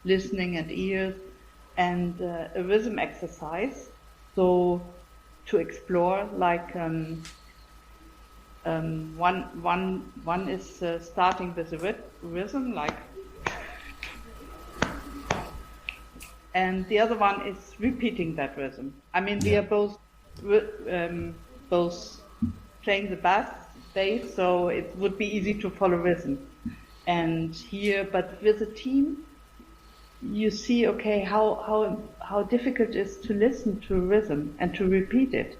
listening and ears, and a rhythm exercise. So to explore, like one is starting with a rhythm, like, and the other one is repeating that rhythm. I mean, we are both playing the bass, so it would be easy to follow rhythm. And here, but with a team, you see, okay, how difficult it is to listen to a rhythm and to repeat it.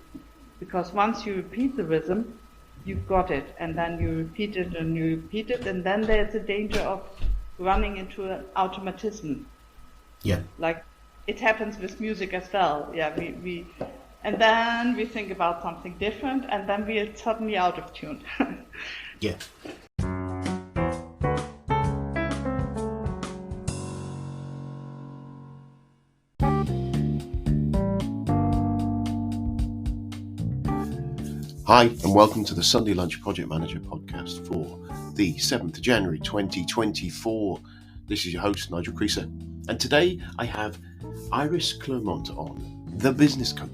Because once you repeat the rhythm, you've got it, and then you repeat it and you repeat it, and then there's a danger of running into an automatism. Yeah. Like it happens with music as well. Yeah, we and then we think about something different, and then we are suddenly out of tune. Yeah. Hi, and welcome to the Sunday Lunch Project Manager podcast for the 7th of January 2024. This is your host, Nigel Creaser, and today I have Iris Clermont on, the business coach.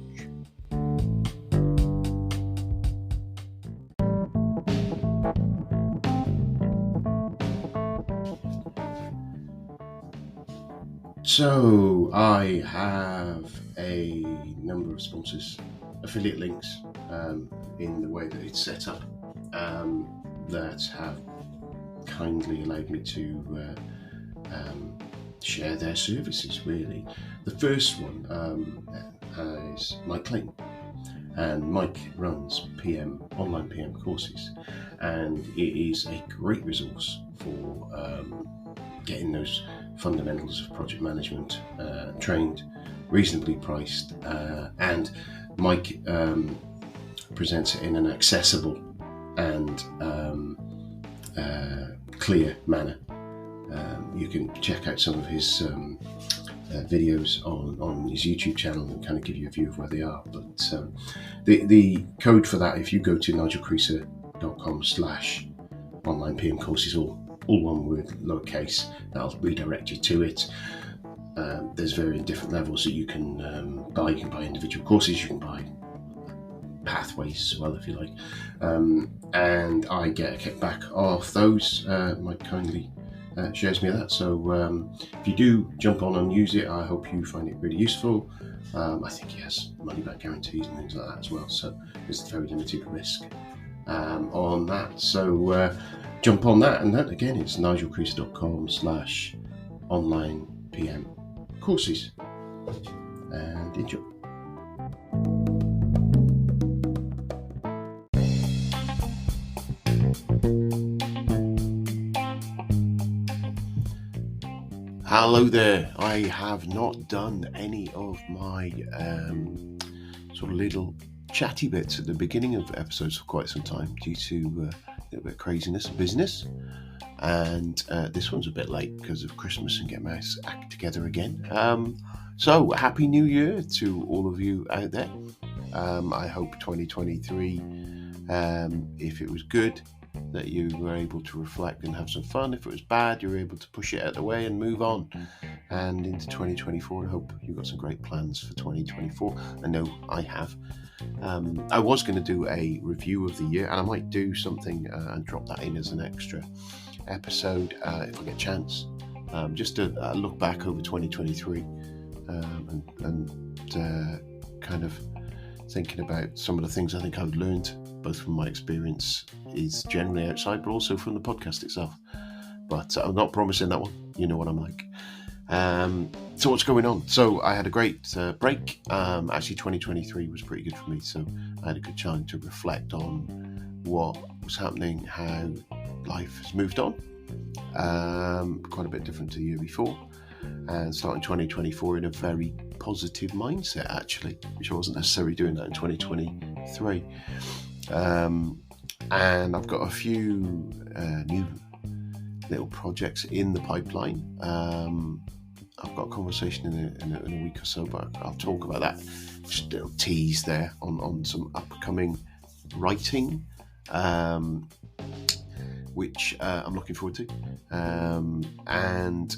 So I have a number of sponsors, affiliate links in the way that it's set up that have kindly allowed me to share their services, really. The first one is Mike Clayton, and Mike runs online PM courses, and it is a great resource for getting those fundamentals of project management trained, reasonably priced, and Mike presents it in an accessible and clear manner. You can check out some of his videos on his YouTube channel and kind of give you a view of where they are. But the code for that, if you go to nigelcreaser.com/online PM courses, all one word, lowercase, that'll redirect you to it. There's very different levels that you can buy. You can buy individual courses, you can buy pathways as well, if you like. And I get a kickback off those. Mike kindly shares me that. So if you do jump on and use it, I hope you find it really useful. I think he has money back guarantees and things like that as well. So there's very limited risk on that. So jump on that, and that again, it's nigelcreaser.com/online PM courses, and enjoy. Hello there. I have not done any of my sort of little chatty bits at the beginning of episodes for quite some time due to a little bit of craziness of business, and this one's a bit late because of Christmas and getting my act together again. So happy New Year to all of you out there. I hope 2023, if it was good, that you were able to reflect and have some fun. If it was bad, you were able to push it out of the way and move on and into 2024. I hope you've got some great plans for 2024. I know I have. I was going to do a review of the year, and I might do something and drop that in as an extra episode if I get a chance, just to look back over 2023 and kind of thinking about some of the things I think I've learned, both from my experience is generally outside, but also from the podcast itself. But I'm not promising that one. You know what I'm like. So what's going on? So I had a great break. Actually, 2023 was pretty good for me. So I had a good time to reflect on what was happening, how life has moved on. Quite a bit different to the year before. And starting 2024 in a very positive mindset, actually, which I wasn't necessarily doing that in 2023. And I've got a few new little projects in the pipeline. I've got a conversation in a week or so, but I'll talk about that. Just a little tease there on some upcoming writing, which I'm looking forward to. And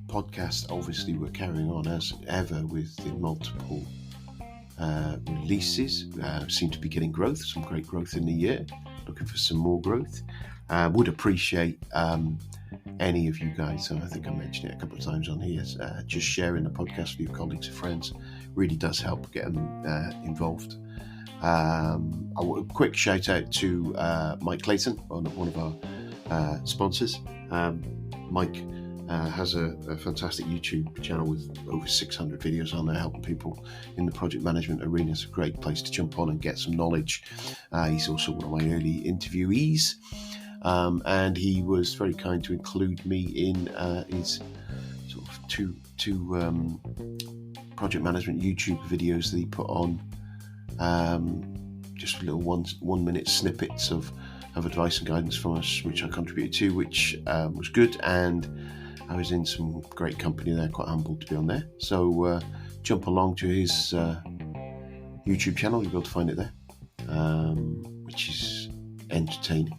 podcast, obviously, we're carrying on as ever with the multiple releases. Seem to be getting growth, some great growth in the year. Looking for some more growth. Would appreciate any of you guys, and I think I mentioned it a couple of times on here, just sharing the podcast with your colleagues and friends. Really does help get them involved. A quick shout out to Mike Clayton, one of our sponsors. Mike has a fantastic YouTube channel with over 600 videos on there helping people in the project management arena. It's a great place to jump on and get some knowledge. He's also one of my early interviewees, and he was very kind to include me in his sort of two project management YouTube videos that he put on, just little 1 minute snippets of advice and guidance from us, which I contributed to, which was good, and I was in some great company there, quite humbled to be on there. So jump along to his YouTube channel, you'll be able to find it there, which is entertaining.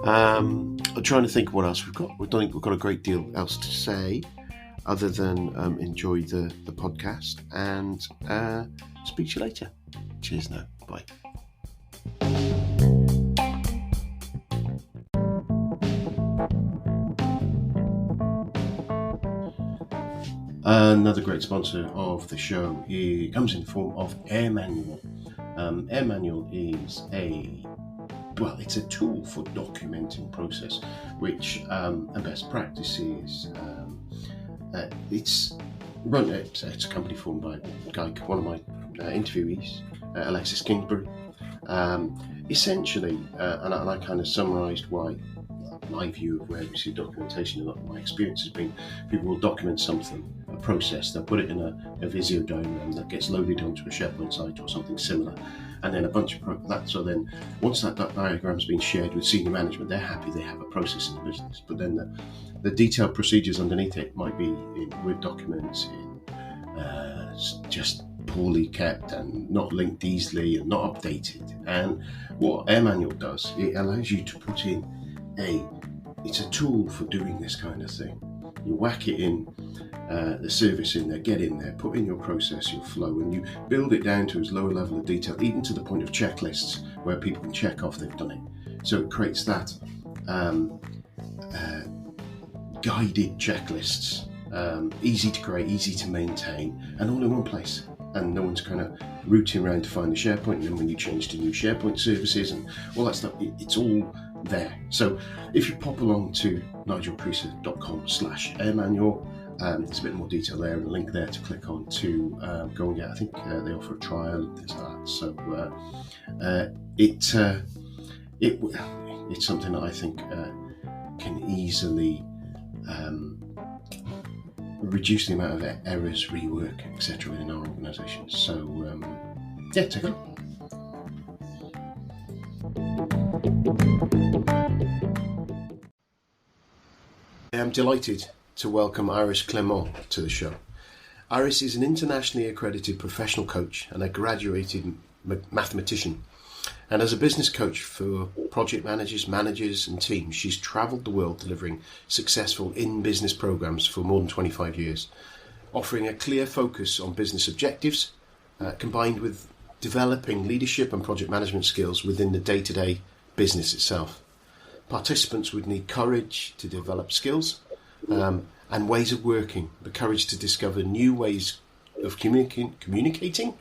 I'm trying to think what else we've got. I don't think we've got a great deal else to say other than enjoy the podcast, and speak to you later. Cheers now. Bye. Another great sponsor of the show, it comes in the form of Air Manual. Air Manual is it's a tool for documenting process, which and best practices. It's a company formed by a guy, one of my interviewees, Alexis Kingsbury. Essentially, and I kind of summarised why my view of where we see documentation, and my experience has been, people will document something, a process, they'll put it in a Visio diagram that gets loaded onto a SharePoint site or something similar, and then a bunch of that. So then once that diagram's been shared with senior management, they're happy they have a process in the business. But then the detailed procedures underneath it might be in Word documents, in just poorly kept and not linked easily and not updated. And what Air Manual does, it allows you to put in it's a tool for doing this kind of thing. You whack it in, the service in there, get in there, put in your process, your flow, and you build it down to as low a level of detail, even to the point of checklists where people can check off they've done it. So it creates that guided checklists, easy to create, easy to maintain, and all in one place. And no one's kind of rooting around to find the SharePoint, and then when you change to new SharePoint services and all that stuff, it's all there. So if you pop along to nigelpriester.com/airmanual, there's a bit more detail there and a link there to click on to go and get. I think they offer a trial and things like that. So it's something that I think can easily reduce the amount of errors, rework, etc. within our organisation. So take a look. I am delighted to welcome Iris Clermont to the show. Iris is an internationally accredited professional coach and a graduated mathematician. And as a business coach for project managers and teams, she's travelled the world delivering successful in-business programs for more than 25 years, offering a clear focus on business objectives, combined with developing leadership and project management skills within the day-to-day business itself. Participants would need courage to develop skills and ways of working, the courage to discover new ways of communicating,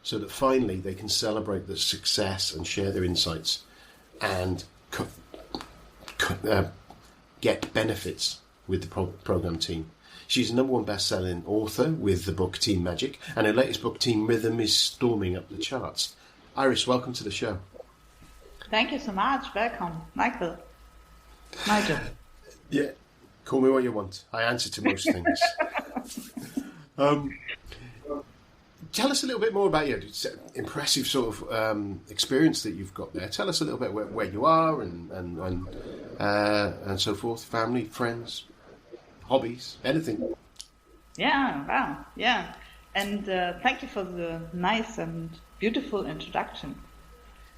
so that finally they can celebrate the success and share their insights and get benefits with the program team. She's a #1 best-selling author with the book Team Magic, and her latest book, Team Rhythm, is storming up the charts. Iris, welcome to the show. Thank you so much. Welcome, Nigel. Yeah, call me what you want. I answer to most things. Tell us a little bit more about your impressive sort of experience that you've got there. Tell us a little bit where you are and so forth. Family, friends, hobbies, anything. Yeah, wow, yeah. And thank you for the nice and beautiful introduction.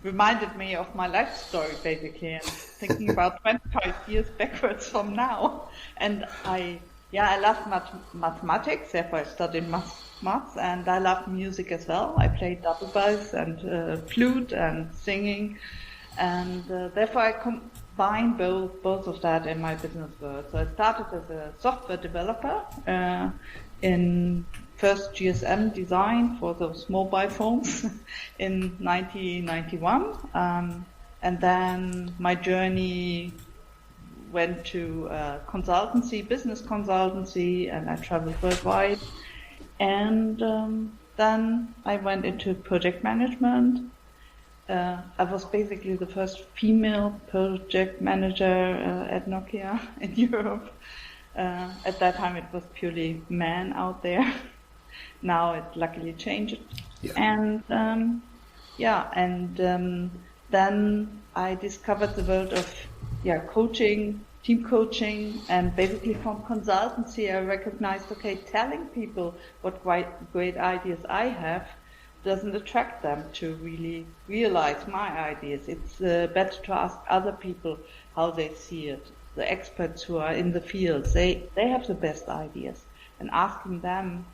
Reminded me of my life story, basically, and thinking about 25 years backwards from now. And I Yeah, I love mathematics, therefore I studied maths, and I love music as well. I played double bass and flute and singing, and therefore I combine both of that in my business world. So I started as a software developer in first GSM design for those mobile phones in 1991, and then my journey went to consultancy, business consultancy, and I traveled worldwide. And then I went into project management. I was basically the first female project manager at Nokia in Europe. At that time, it was purely men out there. Now it luckily changed. Yeah. And then I discovered the world of coaching, team coaching, and basically from consultancy I recognized, okay, telling people what great ideas I have doesn't attract them to really realize my ideas. It's better to ask other people how they see it. The experts who are in the fields, they have the best ideas. And asking them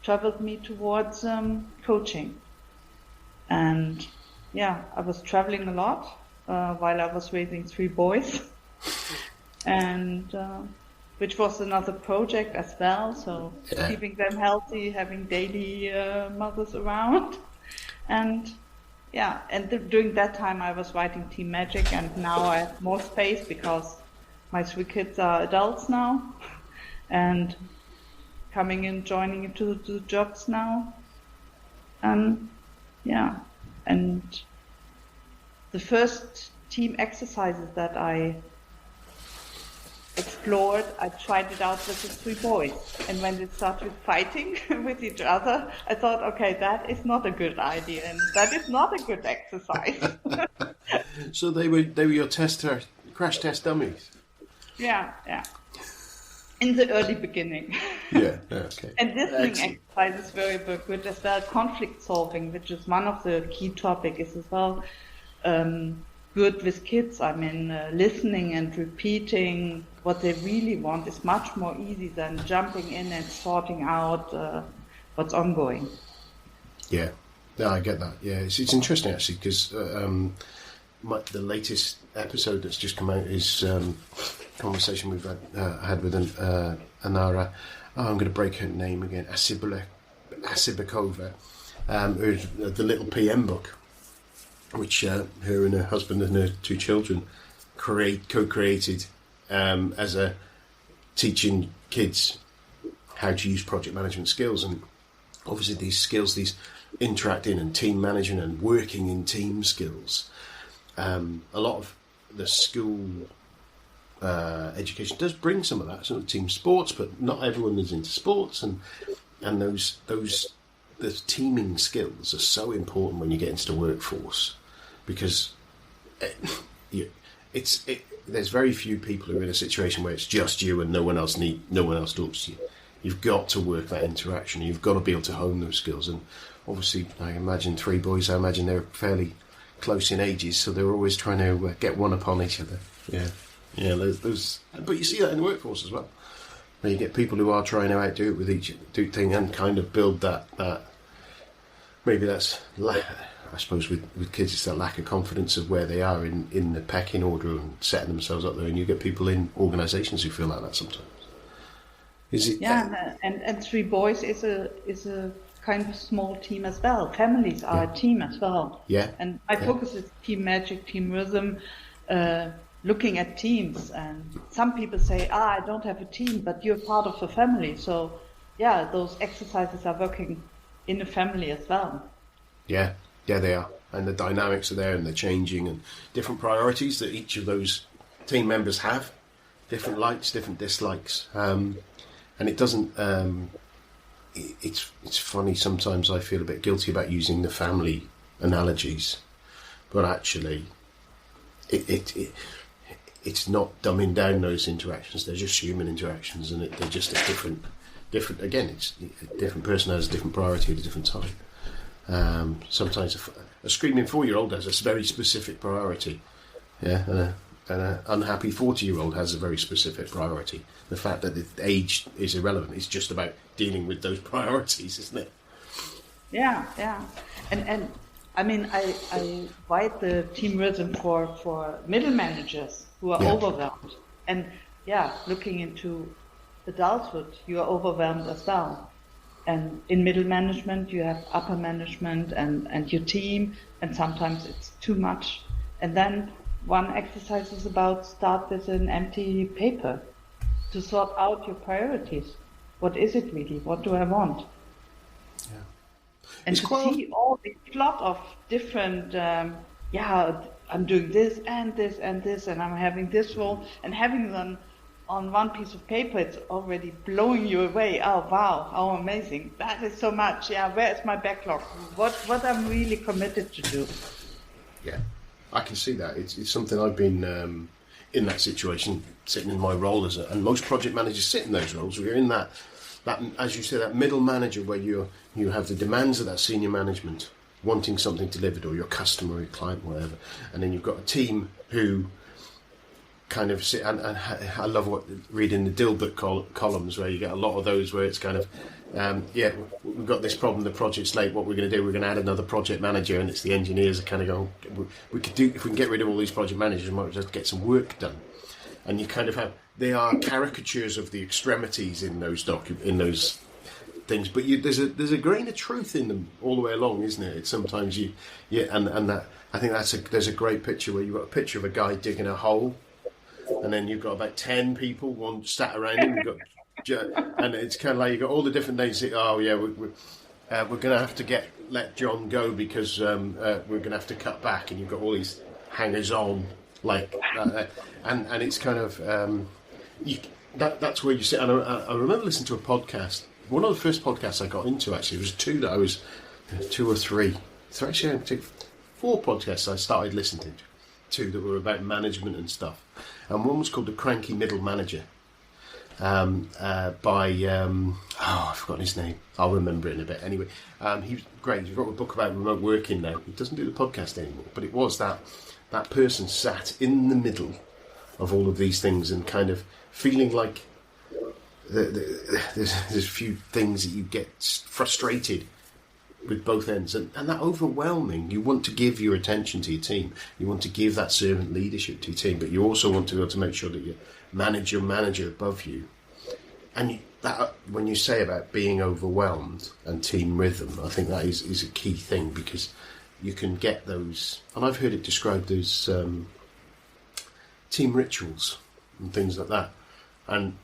traveled me towards coaching. And I was traveling a lot while I was raising 3 boys, and which was another project as well. So keeping them healthy, having daily mothers around, and during that time I was writing Team Magic, and now I have more space because my 3 kids are adults now, and coming in, joining into the jobs now, and the first team exercises that I explored, I tried it out with the 3 boys. And when they started fighting with each other, I thought, okay, that is not a good idea, and that is not a good exercise. So they were your crash test dummies? Yeah. In the early beginning. Yeah, okay. And listening exercise is very, very good as well. Conflict solving, which is one of the key topics, is as well good with kids. I mean, listening and repeating what they really want is much more easy than jumping in and sorting out what's ongoing. Yeah, I get that. Yeah, it's interesting actually, because the latest episode that's just come out is a conversation we've had with Anara. I'm going to break her name again, Asibakova, who's the Little PM book, which her and her husband and her 2 children co-created as a teaching kids how to use project management skills. And obviously these skills, these interacting and team management and working in team skills, a lot of the school education does bring some of that, sort of team sports, but not everyone is into sports, and those the teaming skills are so important when you get into the workforce, because there's very few people who are in a situation where it's just you and no one else talks to you. You've got to work that interaction. You've got to be able to hone those skills. And obviously, I imagine 3 boys. I imagine they're fairly close in ages, so they're always trying to get one upon each other. Yeah. Those. But you see that in the workforce as well. Where you get people who are trying to outdo it with each thing and kind of build that. Maybe that's, I suppose, with kids, it's that lack of confidence of where they are in the pecking order and setting themselves up there. And you get people in organisations who feel like that sometimes. Is it? Yeah, and 3 boys is a kind of small team as well. Families are a team as well. Yeah. And my focus is Team Magic, Team Rhythm, looking at teams. And some people say, I don't have a team, but you're part of the family. So, those exercises are working in the family as well. Yeah, they are. And the dynamics are there, and they're changing, and different priorities that each of those team members have, different likes, different dislikes. And it doesn't... It's funny, sometimes I feel a bit guilty about using the family analogies, but actually it's not dumbing down those interactions. They're just human interactions, and they're just a different. Again, it's a different person has a different priority at a different time. Sometimes a screaming 4-year-old has a very specific priority, and an unhappy 40-year-old has a very specific priority. the fact that the age is irrelevant. It's just about dealing with those priorities, isn't it? Yeah, yeah. And I mean, I write the team rhythm for middle managers who are overwhelmed. And yeah, looking into adulthood, you are overwhelmed as well. And in middle management, you have upper management and your team, and sometimes it's too much. And then one exercise is about start with an empty paper to sort out your priorities. What is it really? What do I want? Yeah. And to see all the plot of different, I'm doing this and this and this, and I'm having this role, and having them on one piece of paper, it's already blowing you away. Oh, wow, how amazing. That is so much. Yeah, where is my backlog? What I'm really committed to do. Yeah, I can see that. It's something I've been in that situation, sitting in my role and most project managers sit in those roles. We're in that, as you say, that middle manager where you have the demands of that senior management wanting something delivered, or your customer or your client, whatever. And then you've got a team who kind of sit, and I love reading the Dilbert columns where you get a lot of those where it's kind of, we've got this problem, the project's late, what we're going to do, we're going to add another project manager, and it's the engineers that kind of go, we could do, if we can get rid of all these project managers, we might just get some work done. And you kind of have, they are caricatures of the extremities in those things, but there's a grain of truth in them all the way along, isn't it? It's sometimes and that, I think there's a great picture where you've got a picture of a guy digging a hole, and then you've got about 10 people, one sat around him. And it's kind of like you've got all the different days. Oh yeah, we're going to have to let John go because we're going to have to cut back, and you've got all these hangers on, and it's kind of that's where you sit. And I remember listening to a podcast. One of the first podcasts I got into actually was two or three. So actually, I took 4 podcasts I started listening to that were about management and stuff. And one was called The Cranky Middle Manager by, I've forgotten his name. I'll remember it in a bit. Anyway, he was great. He's got a book about remote working now. He doesn't do the podcast anymore. But it was that person sat in the middle of all of these things and kind of feeling like there's a few things that you get frustrated with both ends, and that overwhelming. You want to give your attention to your team, you want to give that servant leadership to your team, but you also want to be able to make sure that you manage your manager above you. And that, when you say about being overwhelmed and team rhythm, I think that is a key thing, because you can get those, and I've heard it described as team rituals and things like that, and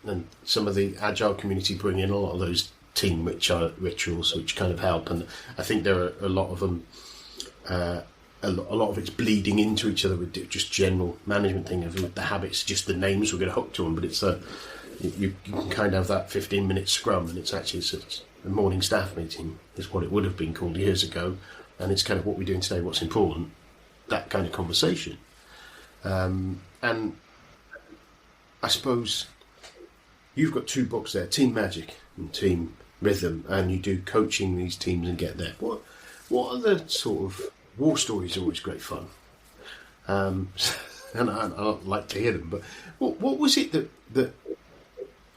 some of the agile community bring in a lot of those team rituals which kind of help, and I think there are a lot of them. A lot of it's bleeding into each other with just general management thing of the habits, just the names we're going to hook to them. But it's you can kind of have that 15-minute scrum, and it's actually a morning staff meeting is what it would have been called years ago, and it's kind of what we're doing today, what's important, that kind of conversation. And I suppose you've got 2 books there, Team Magic and Team Rhythm, and you do coaching these teams and get there. What are the sort of war stories? Are always great fun, and I like to hear them. But what was it that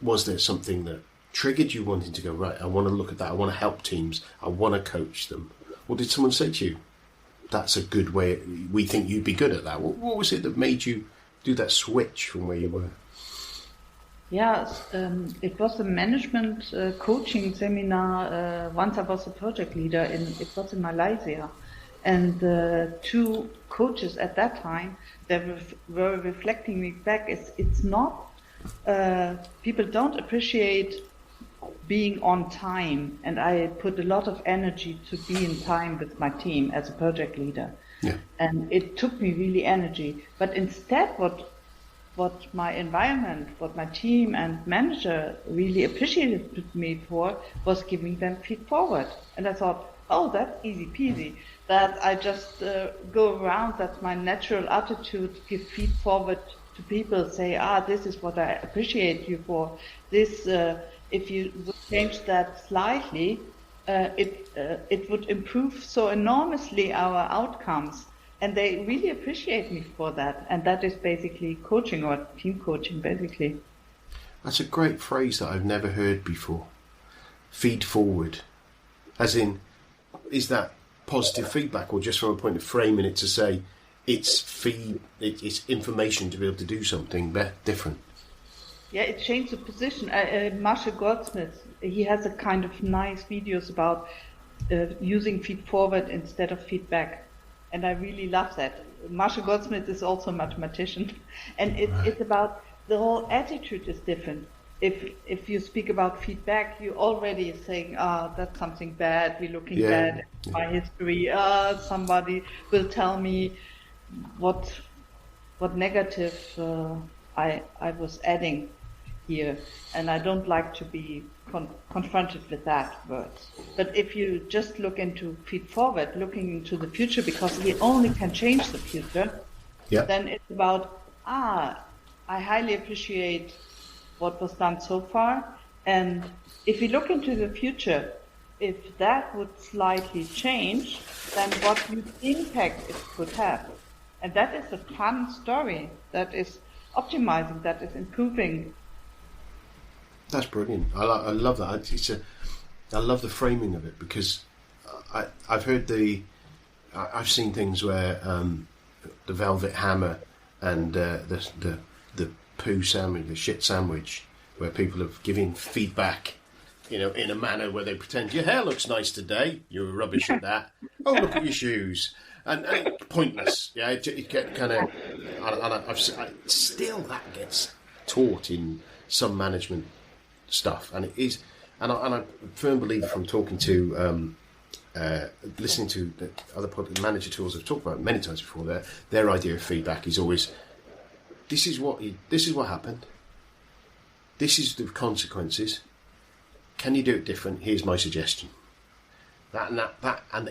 was there something that triggered you wanting to go, right, I want to look at that, I want to help teams, I want to coach them? Or did someone say to you, that's a good way, we think you'd be good at that? What was it that made you do that switch from where you were? Yeah, it was a management coaching seminar. Once I was a project leader, it was in Malaysia. And 2 coaches at that time, they were reflecting me back. It's not, people don't appreciate being on time. And I put a lot of energy to be in time with my team as a project leader. Yeah. And it took me really energy. But instead, what my environment, what my team and manager really appreciated me for was giving them feed forward. And I thought, oh, that's easy peasy. That I just go around, that's my natural attitude, give feed forward to people, say, this is what I appreciate you for. This, if you would change that slightly, it would improve so enormously our outcomes. And they really appreciate me for that. And that is basically coaching, or team coaching, basically. That's a great phrase that I've never heard before. Feed forward. As in, is that positive feedback, or just from a point of framing it to say it's information to be able to do something different? Yeah, it changed the position. Marshall Goldsmith, he has a kind of nice videos about using feed forward instead of feedback. And I really love that. Marshall Goldsmith is also a mathematician. And it's about the whole attitude is different. If you speak about feedback, you already saying, that's something bad, we're looking bad at my history, somebody will tell me what negative I was adding here, and I don't like to be confronted with that word. But if you just look into feed forward, looking into the future, because we only can change the future, then it's about, I highly appreciate what was done so far, and if we look into the future, if that would slightly change, then what impact it could have. And that is a fun story, that is optimizing, that is improving. That's brilliant. I love that. I love the framing of it, because I've seen things where the velvet hammer and the poo sandwich, the shit sandwich, where people have given feedback, in a manner where they pretend your hair looks nice today, you're rubbish at that. Oh, look at your shoes. And pointless. Yeah, it get kind of. Still, that gets taught in some management stuff, and it is. And I'm a firm believer from talking to, listening to the other manager tools I've talked about many times before. Their idea of feedback is always, this is what happened. This is the consequences. Can you do it different? Here's my suggestion. And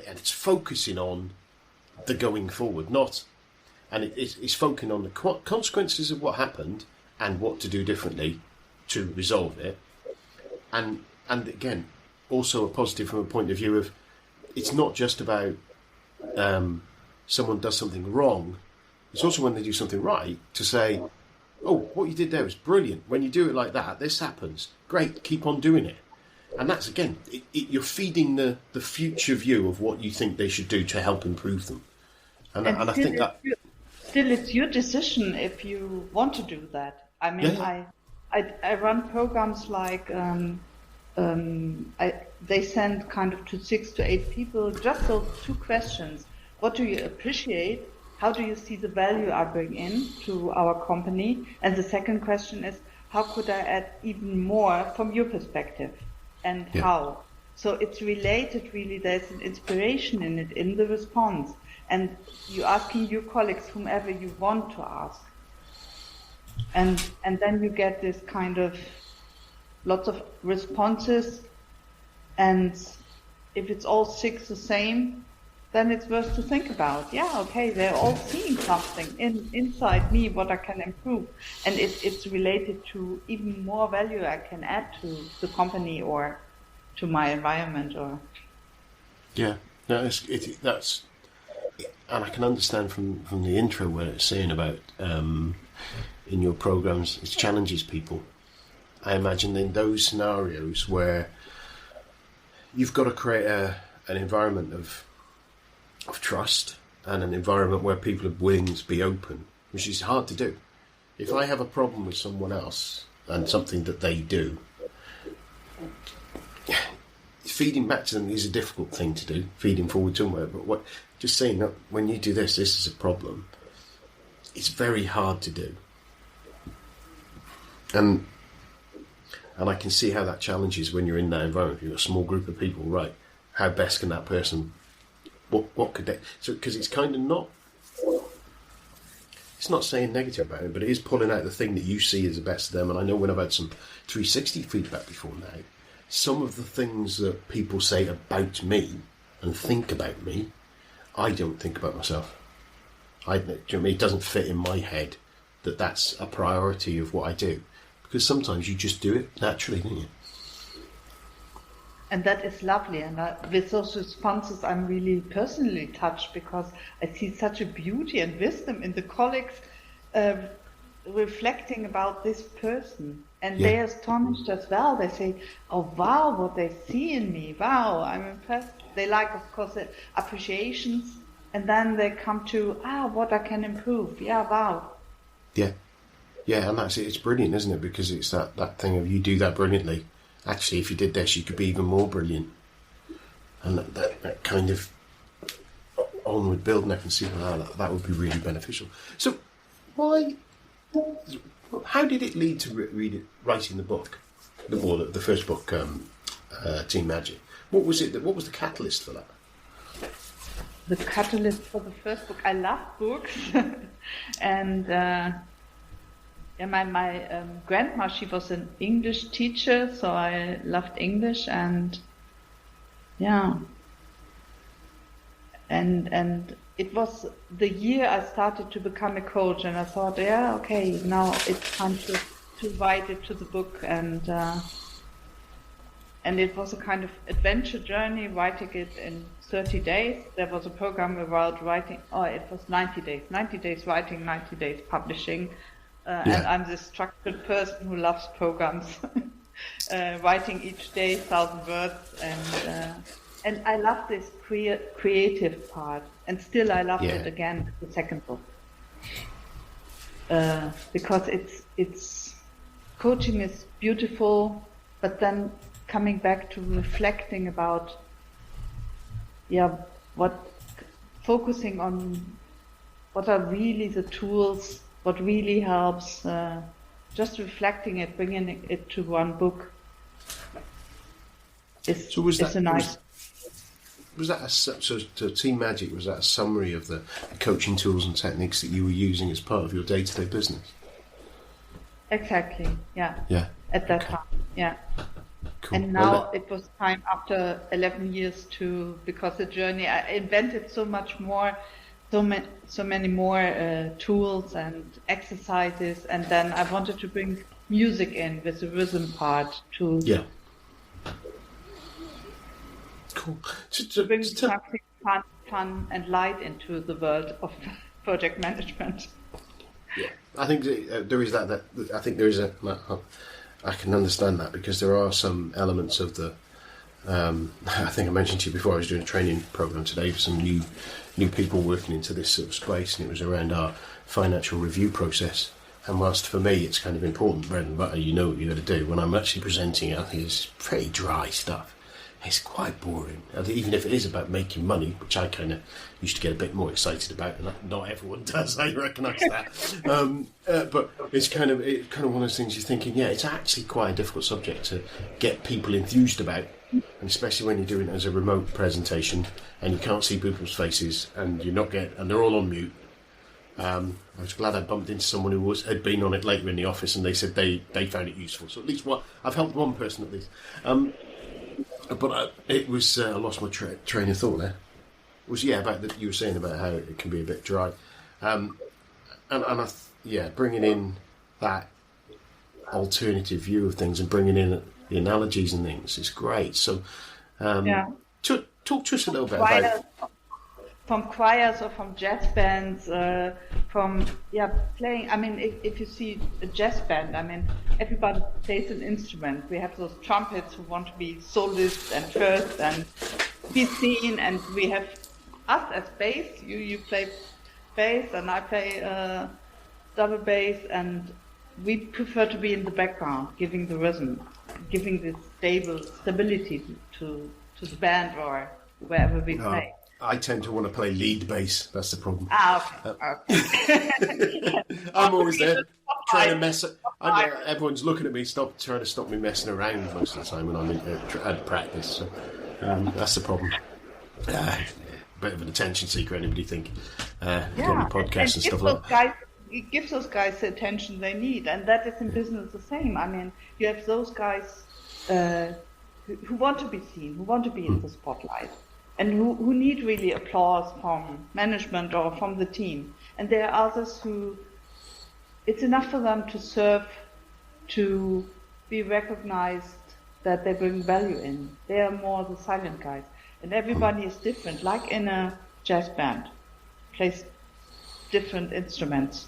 it's focusing on the going forward, it's focusing on the consequences of what happened and what to do differently to resolve it, and again, also a positive from a point of view of, it's not just about someone does something wrong, it's also when they do something right to say, oh, what you did there was brilliant, when you do it like that, this happens, great, keep on doing it. And that's, again, you're feeding the future view of what you think they should do to help improve them. And I think that... Still, it's your decision if you want to do that. I mean, I run programs like... they send kind of to 6 to 8 people just those 2 questions. What do you appreciate? How do you see the value I bring in to our company? And the second question is, how could I add even more from your perspective? And how? So it's related, really, there's an inspiration in it, in the response. And you're asking your colleagues, whomever you want to ask. And then you get this kind of lots of responses. And if it's all 6 the same, then it's worth to think about. Yeah, okay, they're all seeing something inside me, what I can improve. And it's related to even more value I can add to the company or to my environment. Or that's, and I can understand from the intro where it's saying about in your programs, it challenges people. I imagine in those scenarios where you've got to create an environment of trust and an environment where people are willing to be open, which is hard to do. If I have a problem with someone else and something that they do, feeding back to them is a difficult thing to do, feeding forward to them, but just saying that when you do this is a problem, it's very hard to do. And I can see how that challenges when you're in that environment. You've got a small group of people, right? How best can that person... What could they... So, because it's kind of not... It's not saying negative about it, but it is pulling out the thing that you see as the best of them. And I know when I've had some 360 feedback before now, some of the things that people say about me and think about me, I don't think about myself. It doesn't fit in my head that that's a priority of what I do. Because sometimes you just do it naturally, don't you? And that is lovely. And with those responses, I'm really personally touched because I see such a beauty and wisdom in the colleagues reflecting about this person. And they're astonished as well. They say, oh, wow, what they see in me. Wow, I'm impressed. They like, of course, the appreciations. And then they come to, what I can improve. Yeah, wow. Yeah. Yeah, and that's it. It's brilliant, isn't it? Because it's that thing of you do that brilliantly. Actually, if you did this, you could be even more brilliant. And that kind of onward building, I can see that would be really beneficial. So, how did it lead to writing the book, the first book, Team Magic? What was it? What was the catalyst for that? The catalyst for the first book. I love books, and my grandma, she was an English teacher, so I loved English, and and it was the year I started to become a coach, and I thought, okay, now it's time to write it to the book, and it was a kind of adventure journey, writing it in 30 days. There was a program about writing, it was 90 days. 90 days writing, 90 days publishing. And I'm this structured person who loves programs. Writing each day 1,000 words. And I love this creative part. And still I love it again, the second book. Because it's coaching is beautiful, but then coming back to reflecting about focusing on what are really the tools, what really helps, just reflecting it, bringing it to one book is a nice. Was that so Team Magic, was that a summary of the coaching tools and techniques that you were using as part of your day-to-day business? Exactly, yeah. At that time, yeah. Cool. And now it was time after 11 years because the journey, I invented so much more, so many more tools and exercises, and then I wanted to bring music in with the rhythm part to cool. To bring something fun and light into the world of project management. Yeah, I think there is that. I think there is I can understand that, because there are some elements of the. I think I mentioned to you before, I was doing a training program today for some new people working into this sort of space, and it was around our financial review process. And whilst for me it's kind of important, bread and butter, you know what you got to do. When I'm actually presenting it, I think it's pretty dry stuff. It's quite boring, even if it is about making money, which I kind of used to get a bit more excited about, and not everyone does. I recognise that, but it's kind of one of those things you're thinking, it's actually quite a difficult subject to get people enthused about, and especially when you're doing it as a remote presentation and you can't see people's faces and and they're all on mute. I was glad I bumped into someone who had been on it later in the office, and they said they found it useful. So at least I've helped one person at least. But it was I lost my train of thought there. It was about that you were saying about how it can be a bit dry, bringing in that alternative view of things and bringing in the analogies and things is great. So, talk to us a little bit about. From choirs or from jazz bands, from playing. I mean, if you see a jazz band, I mean, everybody plays an instrument. We have those trumpets who want to be soloists and first and be seen, and we have us as bass. You play bass and I play double bass, and we prefer to be in the background, giving the rhythm, giving this stability to the band or wherever we play. I tend to want to play lead bass. That's the problem. Okay. I'm always there trying to mess up. Everyone's looking at me, trying to stop me messing around most of the time when I'm at practice. So that's the problem. Bit of an attention seeker, anybody think? Got podcasts and stuff like that. It gives those guys the attention they need, and that is in business the same. I mean, you have those guys who want to be seen, who want to be in the spotlight. And who need really applause from management or from the team. And there are others who, it's enough for them to serve, to be recognized that they bring value in. They are more the silent guys. And everybody is different, like in a jazz band, plays different instruments.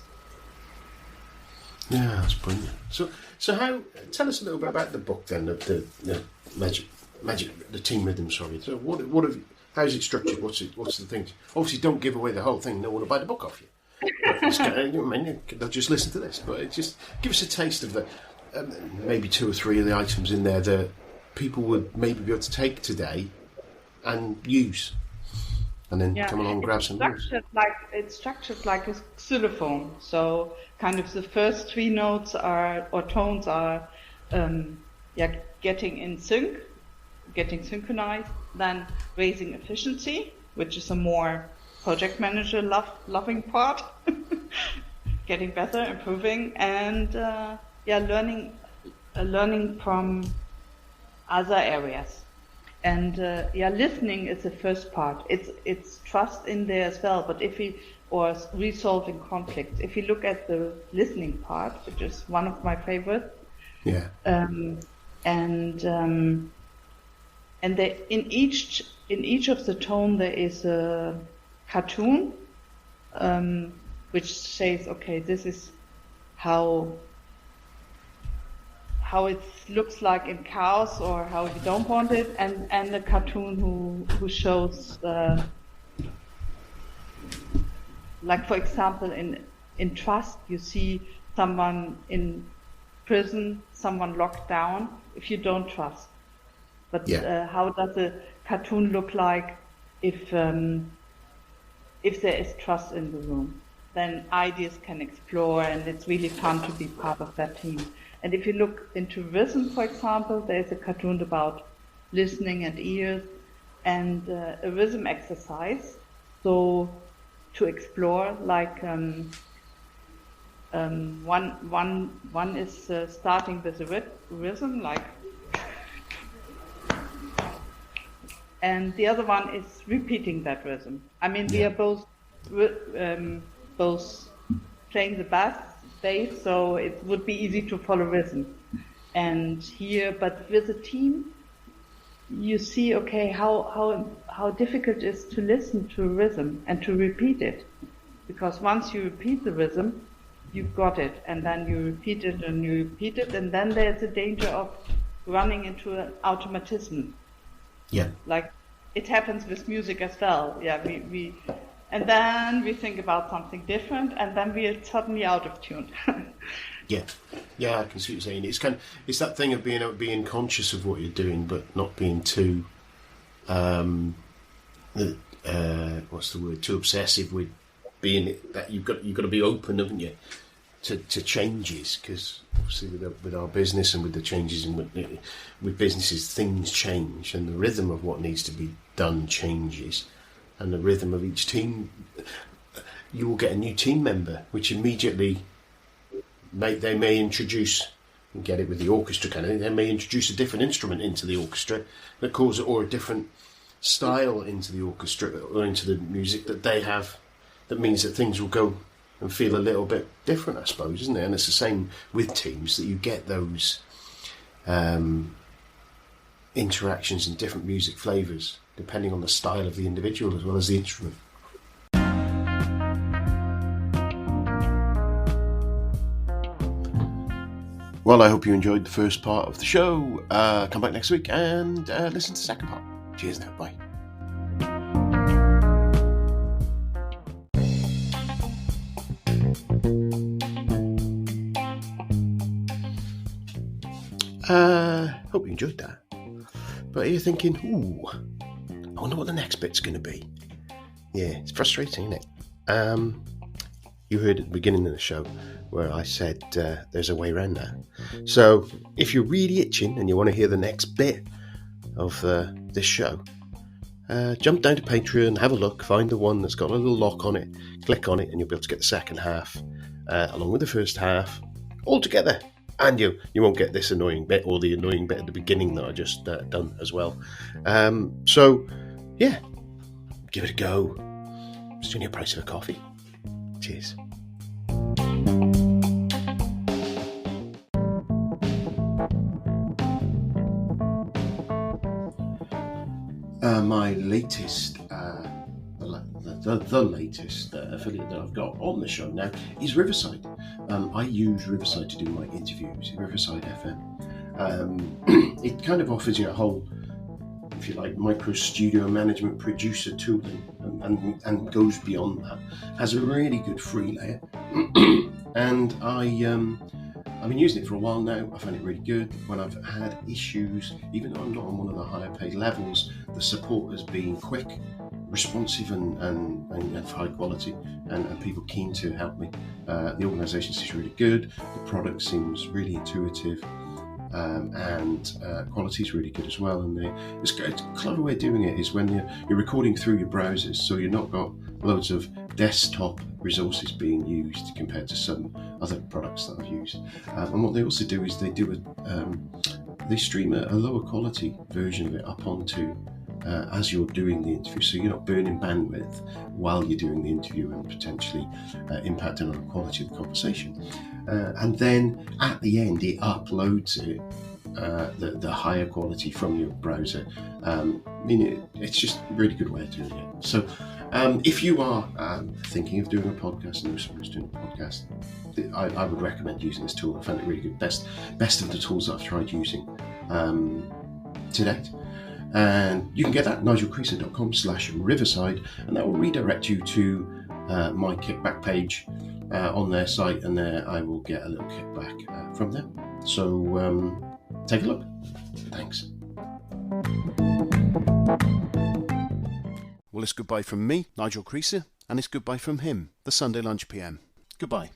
Yeah, that's brilliant. So how? Tell us a little bit about the book then, the magic, the team rhythm. Sorry. So what have? How's it structured? What's the thing? Obviously, don't give away the whole thing. No one will buy the book off you. But they'll just listen to this. But just give us a taste of the maybe 2 or 3 of the items in there that people would maybe be able to take today and use, and then come along and grab some notes. It's structured like a xylophone. So kind of the first 3 notes tones are getting in sync, getting synchronized, then raising efficiency, which is a more project manager loving part, getting better, improving, and learning from other areas. And listening is the first part. It's trust in there as well. But or resolving conflicts. If you look at the listening part, which is one of my favorites. Yeah. In each of the tone there is a cartoon, which says, okay, this is how it looks like in chaos, or how you don't want it, and a cartoon who shows, like for example, in trust, you see someone in prison, someone locked down, if you don't trust. But how does a cartoon look like if there is trust in the room? Then ideas can explore, and it's really fun to be part of that team. And if you look into rhythm, for example, there's a cartoon about listening and ears, and a rhythm exercise. So to explore, like one is starting with a rhythm, like, and the other one is repeating that rhythm. I mean, we are both playing the bass, so it would be easy to follow rhythm. And here, but with a team, you see, okay, how difficult it is to listen to a rhythm and to repeat it. Because once you repeat the rhythm, you've got it, and then you repeat it and you repeat it, and then there's a danger of running into an automatism. Yeah. Like it happens with music as well. Yeah, we and then we think about something different, and then we are suddenly out of tune. Yeah, I can see what you're saying. It's that thing of being conscious of what you're doing, but not being too what's the word? Too obsessive with being that you've got to be open, haven't you, to changes? Because obviously with our business and with the changes and with businesses, things change, and the rhythm of what needs to be done changes, and the rhythm of each team. You will get a new team member, which immediately they may introduce, and get it with the orchestra kind of thing, they may introduce a different instrument into the orchestra that causes, or a different style into the orchestra or into the music that they have, that means that things will go and feel a little bit different, I suppose, isn't it? And it's the same with teams, that you get those interactions and different music flavours depending on the style of the individual as well as the instrument. Well, I hope you enjoyed the first part of the show. Come back next week and listen to the second part. Cheers now, bye. Hope you enjoyed that. But you're thinking, ooh, I wonder what the next bit's going to be. Yeah, it's frustrating, isn't it? You heard at the beginning of the show where I said there's a way around that. So if you're really itching and you want to hear the next bit of this show, jump down to Patreon, have a look, find the one that's got a little lock on it, click on it, and you'll be able to get the second half along with the first half all together. And you won't get this annoying bit or the annoying bit at the beginning that I just done as well. So yeah, give it a go. It's only a price of a coffee. Cheers. My latest, the latest affiliate that I've got on the show now is Riverside. I use Riverside to do my interviews, Riverside FM. It kind of offers you a whole, if you like, micro studio management producer tooling and goes beyond that. Has a really good free layer. And I've been using it for a while now. I find it really good. When I've had issues, even though I'm not on one of the higher paid levels, the support has been quick, responsive and of high quality, and people keen to help me. The organisation seems really good. The product seems really intuitive. And quality is really good as well. And it's a clever way of doing it is when you're recording through your browsers, so you've not got loads of desktop resources being used compared to some other products that I've used. And what they also do is they stream a lower quality version of it up onto as you're doing the interview, so you're not burning bandwidth while you're doing the interview and potentially impacting on the quality of the conversation. And then at the end, it uploads it, the higher quality from your browser. It's just a really good way of doing it. So if you are thinking of doing a podcast and know someone who's doing a podcast, I would recommend using this tool. I found it really good. Best of the tools that I've tried using to date. And you can get that at nigelcreaser.com/riverside, and that will redirect you to my kickback page on their site, and there I will get a little kickback from them. So take a look. Thanks. Well, it's goodbye from me, Nigel Creaser, and it's goodbye from him, the Sunday Lunch PM. Goodbye.